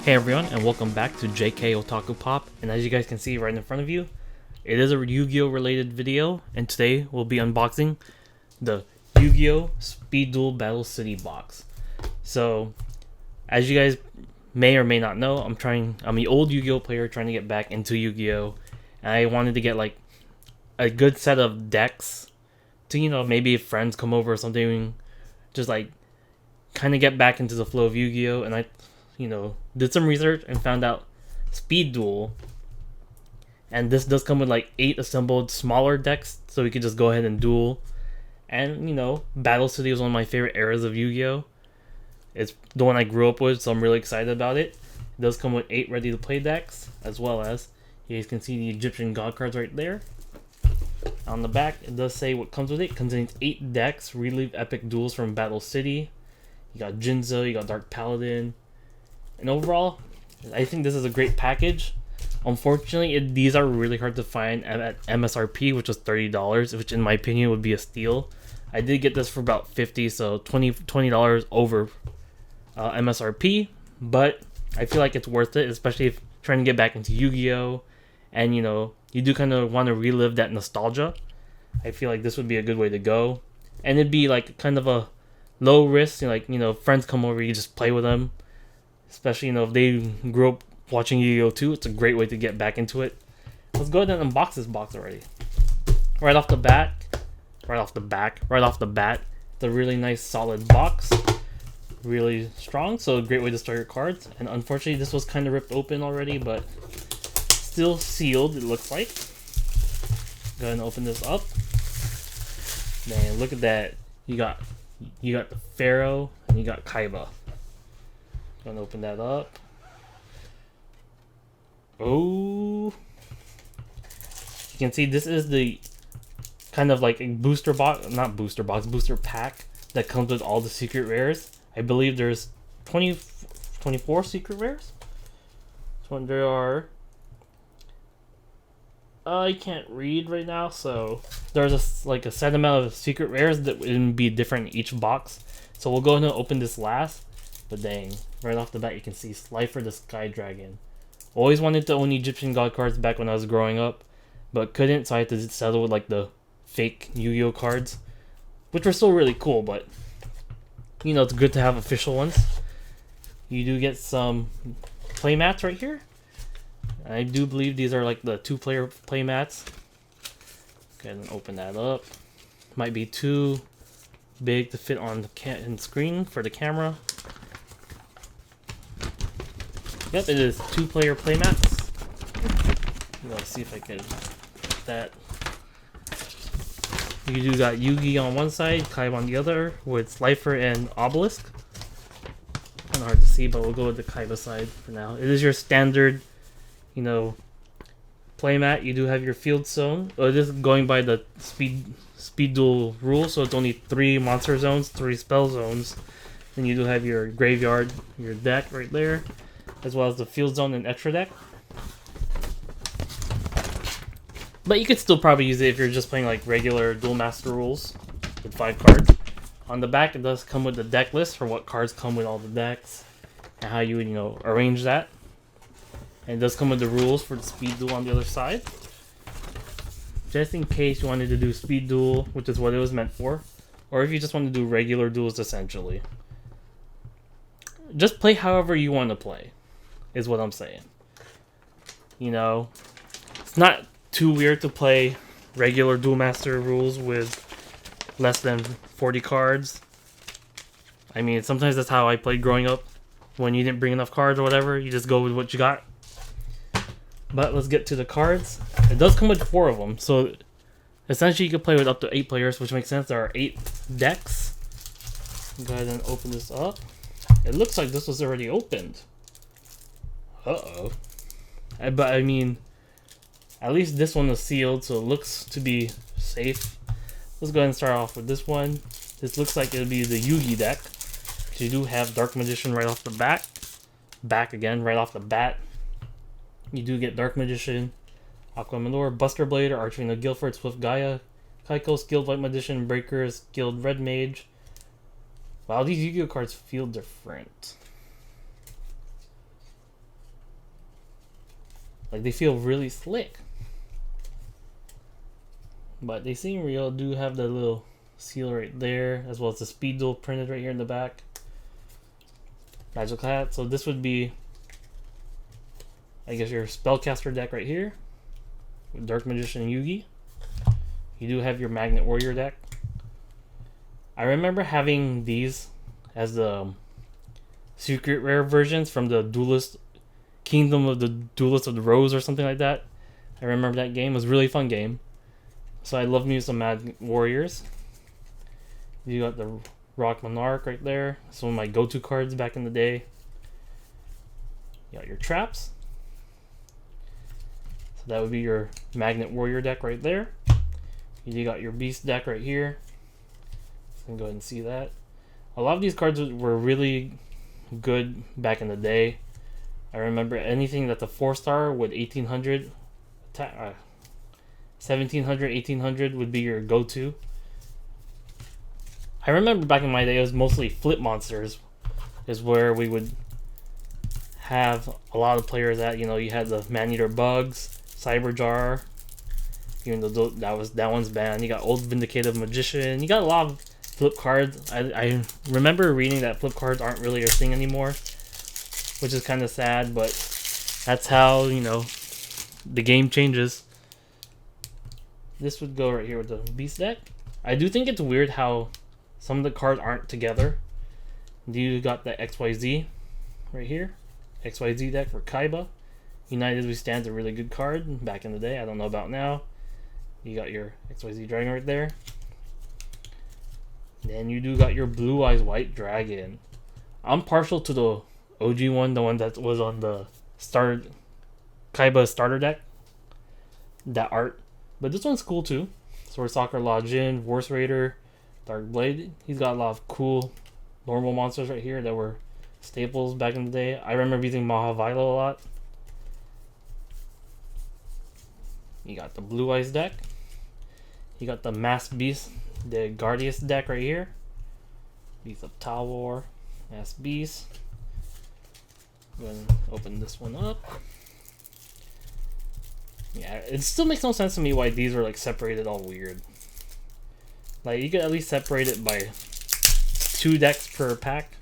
Hey everyone, and welcome back to JK Otaku Pop. And as you guys can see right in front of you, it is a Yu-Gi-Oh related video, and today we'll be unboxing the Yu-Gi-Oh Speed Duel Battle City box. So, as you guys may or may not know, I'm an old Yu-Gi-Oh player trying to get back into Yu-Gi-Oh, and I wanted to get like a good set of decks to, maybe if friends come over or something, just like kind of get back into the flow of Yu-Gi-Oh, and I did some research and found out Speed Duel. And this does come with like 8 assembled smaller decks, so we could just go ahead and duel. And, Battle City was one of my favorite eras of Yu-Gi-Oh! It's the one I grew up with, so I'm really excited about it. It does come with 8 ready-to-play decks, as well as, you guys can see the Egyptian God cards right there. On the back, it does say what comes with it. It contains 8 decks, relive epic duels from Battle City. You got Jinzo, you got Dark Paladin. And overall, I think this is a great package. Unfortunately, these are really hard to find at MSRP, which was $30, which in my opinion would be a steal. I did get this for about $50, so $20 over MSRP, but I feel like it's worth it, especially if trying to get back into Yu-Gi-Oh! And you do kind of want to relive that nostalgia. I feel like this would be a good way to go. And it'd be like kind of a low risk, friends come over, you just play with them. Especially, if they grew up watching Yu-Gi-Oh! Too, it's a great way to get back into it. Let's go ahead and unbox this box already. Right off the bat, it's a really nice solid box. Really strong, so a great way to store your cards. And unfortunately, this was kind of ripped open already, but still sealed, it looks like. Go ahead and open this up. Man, look at that. You got the Pharaoh, and you got Kaiba. Gonna open that up. Oh, you can see this is the kind of like a booster pack that comes with all the secret rares. I believe there's 24 secret rares. So there are, I can't read right now, so there's a set amount of secret rares that would be different in each box. So we'll go ahead and open this last. But dang, right off the bat you can see Slifer the Sky Dragon. Always wanted to own Egyptian God cards back when I was growing up, but couldn't, so I had to settle with like the fake Yu-Gi-Oh cards, which were still really cool, but it's good to have official ones. You do get some playmats right here. I do believe these are like the 2-player playmats. Go ahead and open that up. Might be too big to fit on the screen for the camera. Yep, it is 2-player playmats. Let's see if I can get that. You do got Yugi on one side, Kaiba on the other, with Slifer and Obelisk. Kind of hard to see, but we'll go with the Kaiba side for now. It is your standard, playmat. You do have your field zone. It is going by the speed duel rule, so it's only 3 monster zones, 3 spell zones. Then you do have your graveyard, your deck right there, as well as the field zone and extra deck. But you could still probably use it if you're just playing like regular Duel Master rules with 5 cards. On the back, it does come with the deck list for what cards come with all the decks and how you would, arrange that. And it does come with the rules for the Speed Duel on the other side. Just in case you wanted to do Speed Duel, which is what it was meant for, or if you just want to do regular duels essentially. Just play however you want to play, is what I'm saying. It's not too weird to play regular Duel Master rules with less than 40 cards. I mean, sometimes that's how I played growing up. When you didn't bring enough cards or whatever, you just go with what you got. But let's get to the cards. It does come with 4 of them, so essentially you can play with up to 8 players, which makes sense. There are 8 decks. Go ahead and open this up. It looks like this was already opened. Uh-oh. But I mean, at least this one is sealed, so it looks to be safe. Let's go ahead and start off with this one. This looks like it'll be the Yugi deck. You do have Dark Magician right off the bat. Back again, right off the bat. You do get Dark Magician, Aquamanor, Buster Blade, Archvina Guilford, Swift Gaia, Kaiko, Skilled White Magician, Breakers, Skilled Red Mage. Wow, these Yu-Gi-Oh cards feel different. Like, they feel really slick. But they seem real. Do have the little seal right there, as well as the speed duel printed right here in the back. Magical hat. So this would be, I guess, your spellcaster deck right here with Dark Magician and Yugi. You do have your Magnet Warrior deck. I remember having these as the secret rare versions from the Duelist Kingdom of the Duelist of the Rose or something like that. I remember that game. It was a really fun game. So I love me some Magnet Warriors. You got the Rock Monarch right there. Some of my go-to cards back in the day. You got your traps. So that would be your Magnet Warrior deck right there. You got your Beast deck right here. So you can go ahead and see that. A lot of these cards were really good back in the day. I remember anything that's a 4-star with 1800, 1700, 1800 would be your go-to. I remember back in my day, it was mostly flip monsters, is where we would have a lot of players at. You know, you had the Man-Eater Bugs, Cyberjar, even though that one's banned. You got Old Vindicative Magician. You got a lot of flip cards. I remember reading that flip cards aren't really a thing anymore, which is kind of sad, but that's how, you know, the game changes. This would go right here with the Beast deck. I do think it's weird how some of the cards aren't together. You got the XYZ right here. XYZ deck for Kaiba. United We Stand's a really good card back in the day. I don't know about now. You got your XYZ Dragon right there. Then you do got your Blue Eyes White Dragon. I'm partial to the OG one, the one that was on the Kaiba starter deck. That art. But this one's cool too. Sword Soccer Law Jin, Force Raider, Dark Blade. He's got a lot of cool normal monsters right here that were staples back in the day. I remember using Mahavilo a lot. You got the Blue Eyes deck. You got the Mass Beast, the Guardius deck right here. Beast of Talwar, Mass Beast. Go ahead and open this one up. Yeah, it still makes no sense to me why these are like separated all weird. Like, you could at least separate it by 2 decks per pack.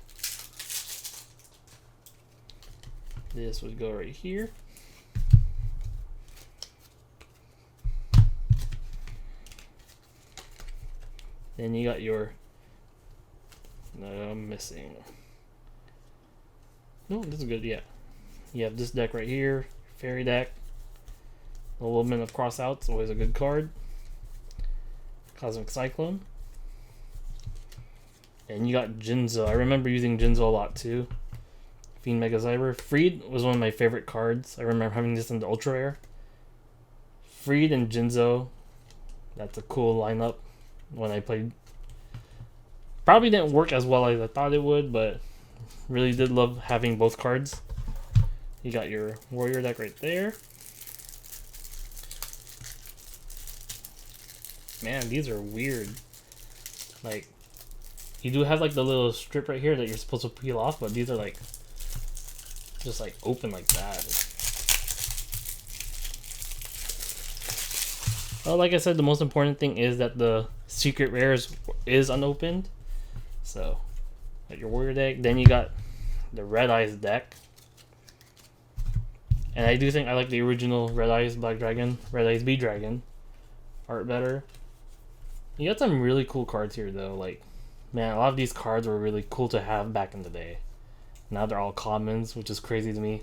This would go right here. Then you got your... No, I'm missing. No, this is good, yeah. You have this deck right here. Fairy deck. The Woman of Crossouts, always a good card. Cosmic Cyclone. And you got Jinzo. I remember using Jinzo a lot too. Fiend Mega Cyber. Freed was one of my favorite cards. I remember having this in the Ultra Rare. Freed and Jinzo. That's a cool lineup when I played. Probably didn't work as well as I thought it would, but really did love having both cards. You got your Warrior deck right there. Man, these are weird. Like, you do have like the little strip right here that you're supposed to peel off, but these are like just like open like that. Well, like I said, the most important thing is that the secret rares is unopened. So, got your Warrior deck. Then you got the Red Eyes deck. And I do think I like the original Red Eyes Black Dragon, Red Eyes B Dragon art better. You got some really cool cards here though. Like, man, a lot of these cards were really cool to have back in the day. Now they're all commons, which is crazy to me.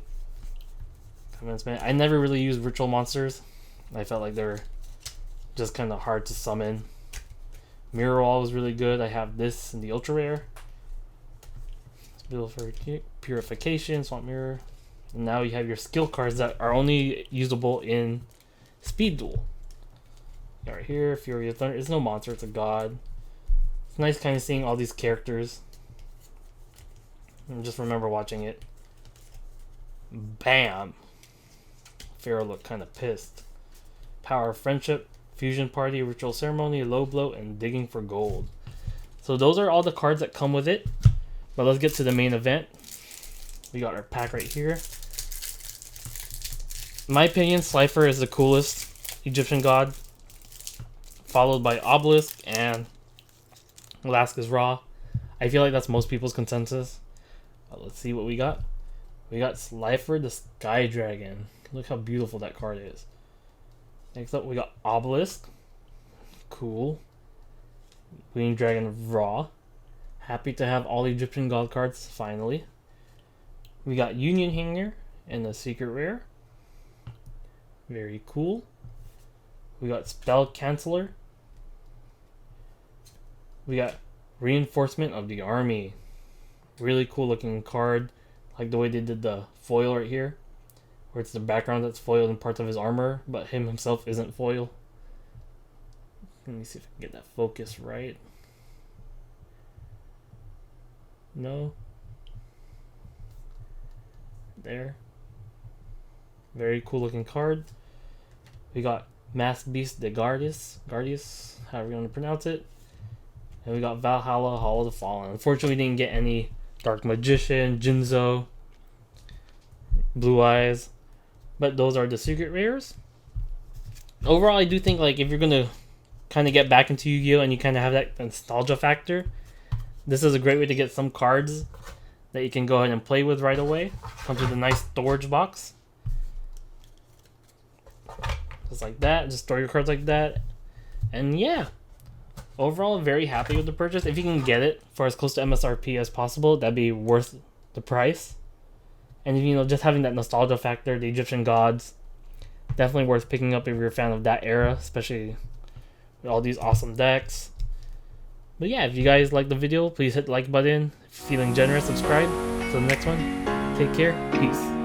Commons, man. I never really used ritual monsters. I felt like they're just kind of hard to summon. Mirror Wall was really good. I have this in the Ultra Rare. Bill for Purification, Swamp Mirror. And now you have your skill cards that are only usable in Speed Duel. Right here, Fury of Thunder. It's no monster, it's a god. It's nice kind of seeing all these characters. And just remember watching it. Bam! Pharaoh looked kind of pissed. Power of Friendship, Fusion Party, Ritual Ceremony, Low Blow, and Digging for Gold. So those are all the cards that come with it. But let's get to the main event. We got our pack right here. In my opinion, Slifer is the coolest Egyptian god, followed by Obelisk, and last is Ra. I feel like that's most people's consensus. Let's see what we got. We got Slifer the Sky Dragon. Look how beautiful that card is. Next up, we got Obelisk. Cool. Green Dragon Ra. Happy to have all Egyptian god cards finally. We got Union Hanger and the Secret Rare. Very cool. We got Spell Canceller. We got Reinforcement of the Army. Really cool looking card. Like the way they did the foil right here, where it's the background that's foiled in parts of his armor, but him himself isn't foil. Let me see if I can get that focus right. No. There. Very cool looking card. We got Mass Beast de Guardius, however you want to pronounce it. And we got Valhalla, Hall of the Fallen. Unfortunately, we didn't get any Dark Magician, Jinzo, Blue Eyes, but those are the secret rares. Overall, I do think like if you're gonna kind of get back into Yu-Gi-Oh and you kind of have that nostalgia factor, this is a great way to get some cards that you can go ahead and play with right away. Comes with a nice storage box, just like that. Just store your cards like that, and yeah. Overall, very happy with the purchase. If you can get it for as close to MSRP as possible, that'd be worth the price. And you know, just having that nostalgia factor, the Egyptian gods, definitely worth picking up if you're a fan of that era, especially with all these awesome decks. But yeah, if you guys like the video, please hit the like button. If you're feeling generous, subscribe. Till the next one, take care, peace.